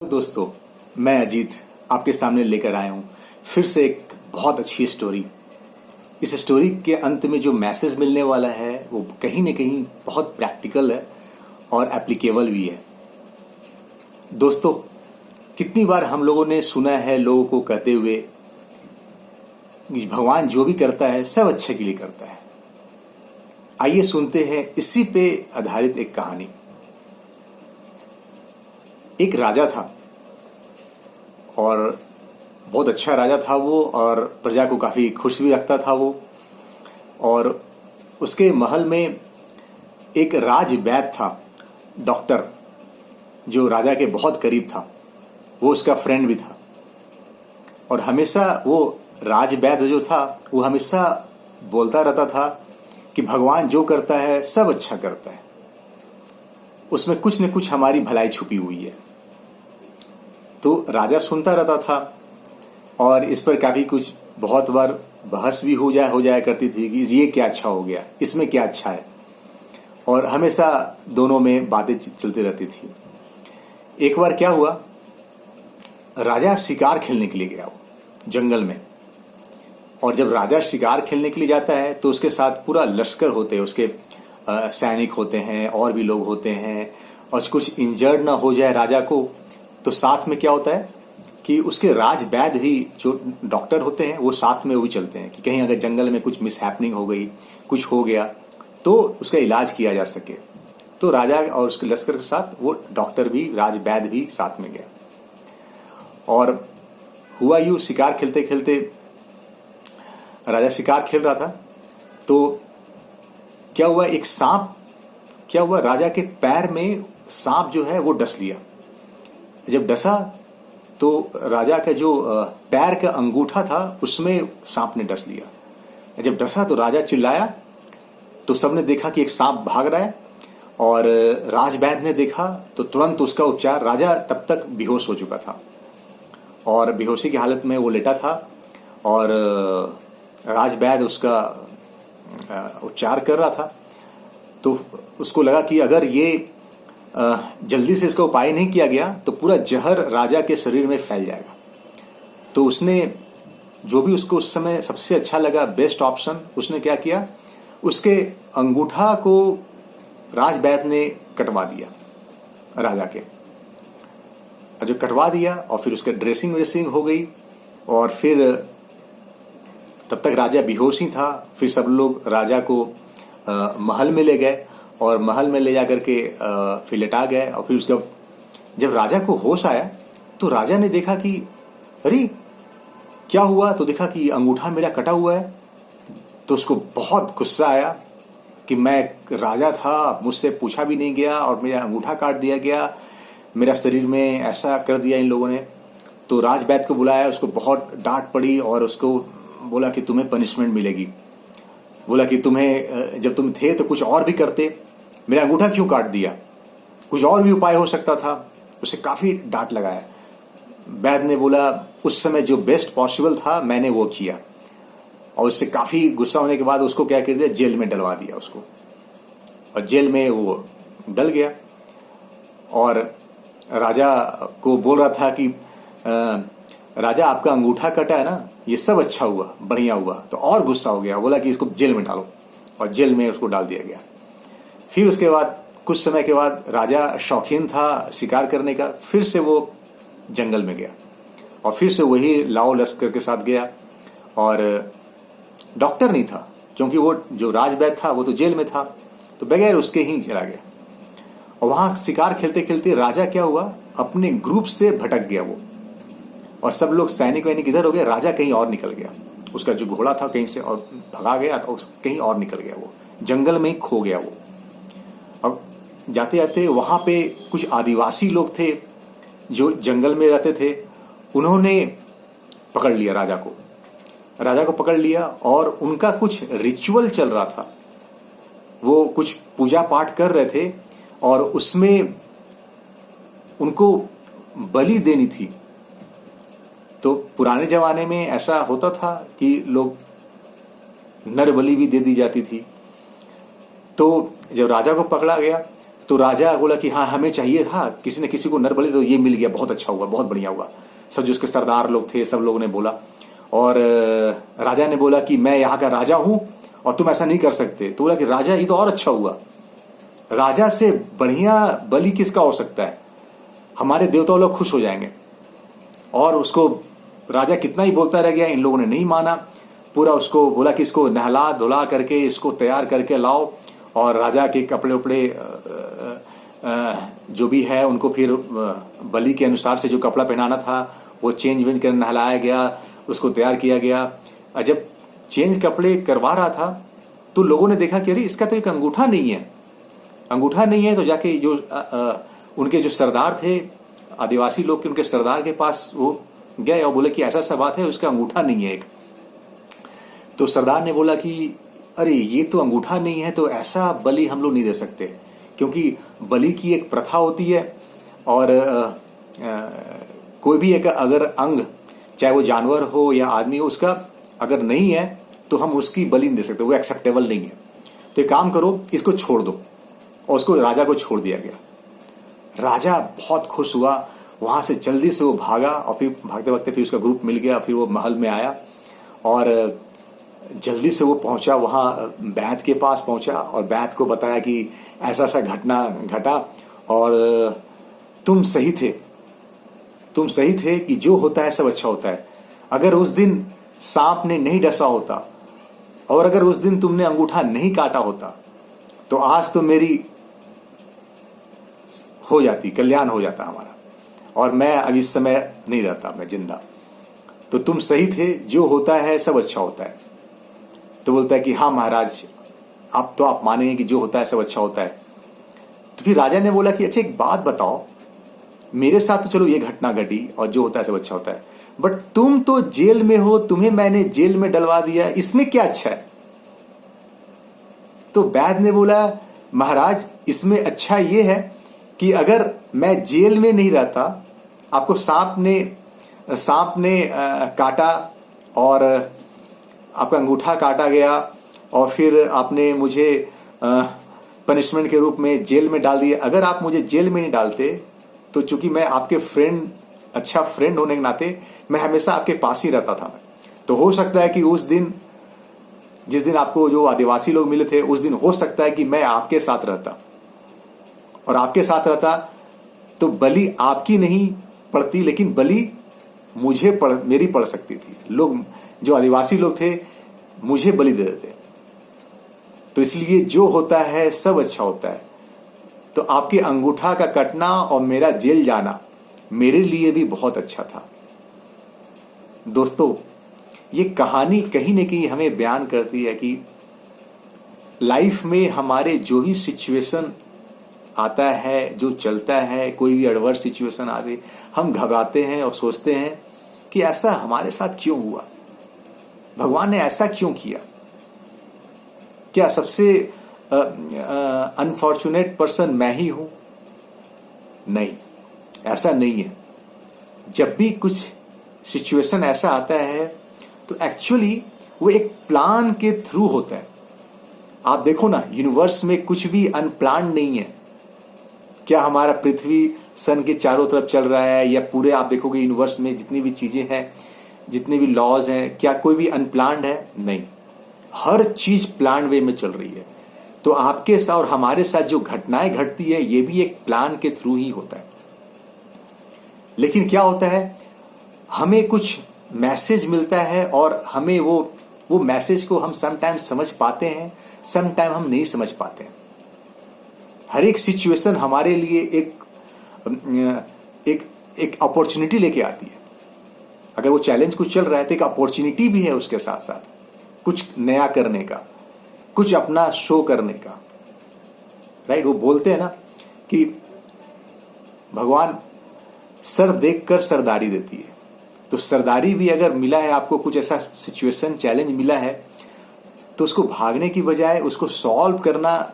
दोस्तों, मैं अजीत आपके सामने लेकर आया हूँ फिर से एक बहुत अच्छी स्टोरी। इस स्टोरी के अंत में जो मैसेज मिलने वाला है वो कहीं न कहीं बहुत प्रैक्टिकल है और एप्लीकेबल भी है। दोस्तों, कितनी बार हम लोगों ने सुना है लोगों को कहते हुए कि भगवान जो भी करता है सब अच्छे के लिए करता है। आइए सुनते हैं इसी पे आधारित एक कहानी। एक राजा था और बहुत अच्छा राजा था वो, और प्रजा को काफ़ी खुश भी रखता था वो। और उसके महल में एक राजवैद्य था, डॉक्टर, जो राजा के बहुत करीब था। वो उसका फ्रेंड भी था और हमेशा वो राजवैद्य जो था वो हमेशा बोलता रहता था कि भगवान जो करता है सब अच्छा करता है, उसमें कुछ न कुछ हमारी भलाई छुपी हुई है। तो राजा सुनता रहता था और इस पर काफ़ी कुछ बहुत बार बहस भी हो जाया करती थी कि ये क्या अच्छा हो गया, इसमें क्या अच्छा है, और हमेशा दोनों में बातें चलती रहती थी। एक बार क्या हुआ, राजा शिकार खेलने के लिए गया वो जंगल में। और जब राजा शिकार खेलने के लिए जाता है तो उसके साथ पूरा लश्कर होते हैं, उसके सैनिक होते हैं और भी लोग होते हैं। और कुछ इंजर्ड ना हो जाए राजा को, तो साथ में क्या होता है कि उसके राजवैद्य भी जो डॉक्टर होते हैं वो साथ में वो भी चलते हैं कि कहीं अगर जंगल में कुछ मिसहैपनिंग हो गई, कुछ हो गया, तो उसका इलाज किया जा सके। तो राजा और उसके लश्कर के साथ वो डॉक्टर भी, राजवैद्य भी साथ में गया। और हुआ यूं, शिकार खेलते खेलते राजा शिकार खेल रहा था तो क्या हुआ, एक सांप, क्या हुआ, राजा के पैर में सांप जो है वो डस लिया। जब डसा तो राजा का जो पैर का अंगूठा था उसमें सांप ने डस लिया। जब डसा तो राजा चिल्लाया, तो सबने देखा कि एक सांप भाग रहा है। और राजवैद्य ने देखा तो तुरंत उसका उपचार, राजा तब तक बेहोश हो चुका था और बेहोशी की हालत में वो लेटा था और राजवैद्य उसका उपचार कर रहा था। तो उसको लगा कि अगर ये जल्दी से इसका उपाय नहीं किया गया तो पूरा जहर राजा के शरीर में फैल जाएगा। तो उसने जो भी उसको उस समय सबसे अच्छा लगा, बेस्ट ऑप्शन, उसने क्या किया, उसके अंगूठा को राजवैद्य ने कटवा दिया राजा के। जो कटवा दिया और फिर उसका ड्रेसिंग व्रेसिंग हो गई। और फिर तब तक राजा बेहोश ही था। फिर सब लोग राजा को महल में ले गए और महल में ले जाकर के फिर लेटा गए। और फिर उसका जब राजा को होश आया तो राजा ने देखा कि अरे क्या हुआ, तो देखा कि अंगूठा मेरा कटा हुआ है। तो उसको बहुत गुस्सा आया कि मैं राजा था, मुझसे पूछा भी नहीं गया और मेरा अंगूठा काट दिया गया, मेरा शरीर में ऐसा कर दिया इन लोगों ने। तो राजवैद्य को बुलाया, उसको बहुत डांट पड़ी और उसको बोला कि तुम्हें पनिशमेंट मिलेगी। बोला कि तुम्हें, जब तुम थे तो कुछ और भी करते, मेरा अंगूठा क्यों काट दिया, कुछ और भी उपाय हो सकता था। उसे काफ़ी डांट लगाया। वैद्य ने बोला उस समय जो बेस्ट पॉसिबल था मैंने वो किया। और उससे काफ़ी गुस्सा होने के बाद उसको क्या कर दिया, जेल में डलवा दिया उसको। और जेल में वो डल गया और राजा को बोल रहा था कि राजा आपका अंगूठा कटा है ना, ये सब अच्छा हुआ, बढ़िया हुआ। तो और गुस्सा हो गया, बोला कि इसको जेल में डालो, और जेल में उसको डाल दिया गया। फिर उसके बाद कुछ समय के बाद राजा शौकीन था शिकार करने का, फिर से वो जंगल में गया और फिर से वही लाओ लश्कर के साथ गया। और डॉक्टर नहीं था क्योंकि वो जो राजवैद्य था वो तो जेल में था, तो बगैर उसके ही चला गया। और वहां शिकार खेलते खेलते राजा क्या हुआ, अपने ग्रुप से भटक गया वो। और सब लोग सैनिक वैनिक इधर हो गए, राजा कहीं और निकल गया। उसका जो घोड़ा था कहीं से और भगा गया, तो कहीं और निकल गया, वो जंगल में ही खो गया वो। अब जाते जाते वहां पे कुछ आदिवासी लोग थे जो जंगल में रहते थे, उन्होंने पकड़ लिया राजा को पकड़ लिया और उनका कुछ रिचुअल चल रहा था। वो कुछ पूजा पाठ कर रहे थे और उसमें उनको बलि देनी थी। तो पुराने जमाने में ऐसा होता था कि लोग नर बलि भी दे दी जाती थी। तो जब राजा को पकड़ा गया तो राजा बोला कि हाँ हमें चाहिए था, किसी ने किसी को नर बलि, तो ये मिल गया, बहुत अच्छा हुआ, बहुत बढ़िया हुआ। सब जो उसके सरदार लोग थे सब लोगों ने बोला। और राजा ने बोला कि मैं यहाँ का राजा हूं और तुम ऐसा नहीं कर सकते। तो बोला कि राजा ये तो और अच्छा हुआ, राजा से बढ़िया बलि किसका हो सकता है, हमारे देवता लोग खुश हो जाएंगे। और उसको राजा कितना ही बोलता रह गया, इन लोगों ने नहीं माना। पूरा उसको बोला कि इसको नहला धुला करके इसको तैयार करके लाओ, और राजा के कपड़े उपड़े जो भी है उनको फिर बलि के अनुसार से जो कपड़ा पहनाना था वो चेंज वेंज कर नहलाया गया, उसको तैयार किया गया। और जब चेंज कपड़े करवा रहा था तो लोगों ने देखा कि अरे इसका तो एक अंगूठा नहीं है, अंगूठा नहीं है। तो जाके जो उनके जो सरदार थे, आदिवासी लोग के, उनके सरदार के पास वो गए और बोले कि ऐसा सा बात है, उसका अंगूठा नहीं है एक। तो सरदार ने बोला कि अरे ये तो अंगूठा नहीं है, तो ऐसा बलि हम लोग नहीं दे सकते, क्योंकि बलि की एक प्रथा होती है। और कोई भी एक अगर अंग, चाहे वो जानवर हो या आदमी हो, उसका अगर नहीं है तो हम उसकी बलि नहीं दे सकते, वो एक्सेप्टेबल नहीं है। तो एक काम करो, इसको छोड़ दो। और उसको राजा को छोड़ दिया गया। राजा बहुत खुश हुआ, वहां से जल्दी से वो भागा, और फिर भागते भागते फिर उसका ग्रुप मिल गया, फिर वो महल में आया और जल्दी से वो पहुंचा वहां, बैत के पास पहुंचा और बैत को बताया कि ऐसा सा घटना घटा और तुम सही थे, तुम सही थे कि जो होता है सब अच्छा होता है। अगर उस दिन सांप ने नहीं डसा होता और अगर उस दिन तुमने अंगूठा नहीं काटा होता तो आज तो मेरी हो जाती, कल्याण हो जाता हमारा, और मैं अब इस समय नहीं रहता, मैं जिंदा। तो तुम सही थे, जो होता है सब अच्छा होता है। तो बोलता है कि हाँ महाराज, अब तो आप मानेंगे कि जो होता है सब अच्छा होता है। तो फिर राजा ने बोला कि अच्छा एक बात बताओ, मेरे साथ तो चलो ये घटना घटी और जो होता है सब अच्छा होता है, बट तुम तो जेल में हो, तुम्हें मैंने जेल में डलवा दिया, इसमें क्या अच्छा है? तो वैद्य ने बोला महाराज इसमें अच्छा ये है कि अगर मैं जेल में नहीं रहता, आपको सांप ने काटा और आपका अंगूठा काटा गया और फिर आपने मुझे पनिशमेंट के रूप में जेल में डाल दिया। अगर आप मुझे जेल में नहीं डालते तो चूंकि मैं आपके फ्रेंड, अच्छा फ्रेंड होने के नाते मैं हमेशा आपके पास ही रहता था। तो हो सकता है कि उस दिन, जिस दिन आपको जो आदिवासी लोग मिले थे, उस दिन हो सकता है कि मैं आपके साथ रहता, और आपके साथ रहता तो बलि आपकी नहीं पड़ती, लेकिन बलि मेरी पड़ सकती थी। लोग जो आदिवासी लोग थे मुझे बलि दे देते। तो इसलिए जो होता है सब अच्छा होता है। तो आपके अंगूठा का कटना और मेरा जेल जाना मेरे लिए भी बहुत अच्छा था। दोस्तों, ये कहानी कहीं न कहीं हमें बयान करती है कि लाइफ में हमारे जो भी सिचुएशन आता है, जो चलता है, कोई भी एडवर्स सिचुएशन आती, हम घबराते हैं और सोचते हैं कि ऐसा हमारे साथ क्यों हुआ, भगवान ने ऐसा क्यों किया, क्या सबसे अनफॉर्चुनेट पर्सन मैं ही हूं? नहीं, ऐसा नहीं है। जब भी कुछ सिचुएशन ऐसा आता है तो एक्चुअली वो एक प्लान के थ्रू होता है। आप देखो ना, यूनिवर्स में कुछ भी अनप्लान नहीं है। क्या हमारा पृथ्वी सन के चारों तरफ चल रहा है, या पूरे आप देखोगे यूनिवर्स में जितनी भी चीजें हैं, जितने भी लॉज हैं, क्या कोई भी अनप्लान्ड है? नहीं, हर चीज प्लान वे में चल रही है। तो आपके साथ और हमारे साथ जो घटनाएं घटती है ये भी एक प्लान के थ्रू ही होता है। लेकिन क्या होता है, हमें कुछ मैसेज मिलता है और हमें वो मैसेज को हम समटाइम समझ पाते हैं, समटाइम हम नहीं समझ पाते हैं। हर एक सिचुएशन हमारे लिए एक अपॉर्चुनिटी लेके आती है। अगर वो चैलेंज कुछ चल रहा है तो एक अपॉर्चुनिटी भी है उसके साथ साथ, कुछ नया करने का, कुछ अपना शो करने का। राइट, वो बोलते हैं ना कि भगवान सर देखकर सरदारी देती है। तो सरदारी भी अगर मिला है आपको, कुछ ऐसा सिचुएशन चैलेंज मिला है, तो उसको भागने की बजाय उसको सॉल्व करना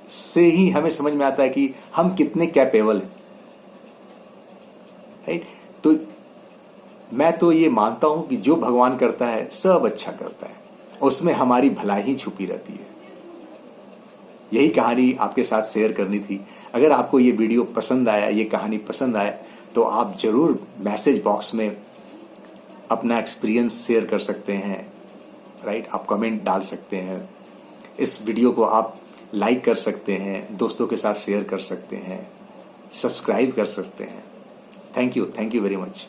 से ही हमें समझ में आता है कि हम कितने कैपेबल हैं। राइट, तो मैं तो ये मानता हूं कि जो भगवान करता है सब अच्छा करता है, उसमें हमारी भलाई ही छुपी रहती है। यही कहानी आपके साथ शेयर करनी थी। अगर आपको ये वीडियो पसंद आया, ये कहानी पसंद आया, तो आप ज़रूर मैसेज बॉक्स में अपना एक्सपीरियंस शेयर कर सकते हैं, राइट। आप कमेंट डाल सकते हैं, इस वीडियो को आप लाइक कर सकते हैं, दोस्तों के साथ शेयर कर सकते हैं, सब्सक्राइब कर सकते हैं। Thank you very much.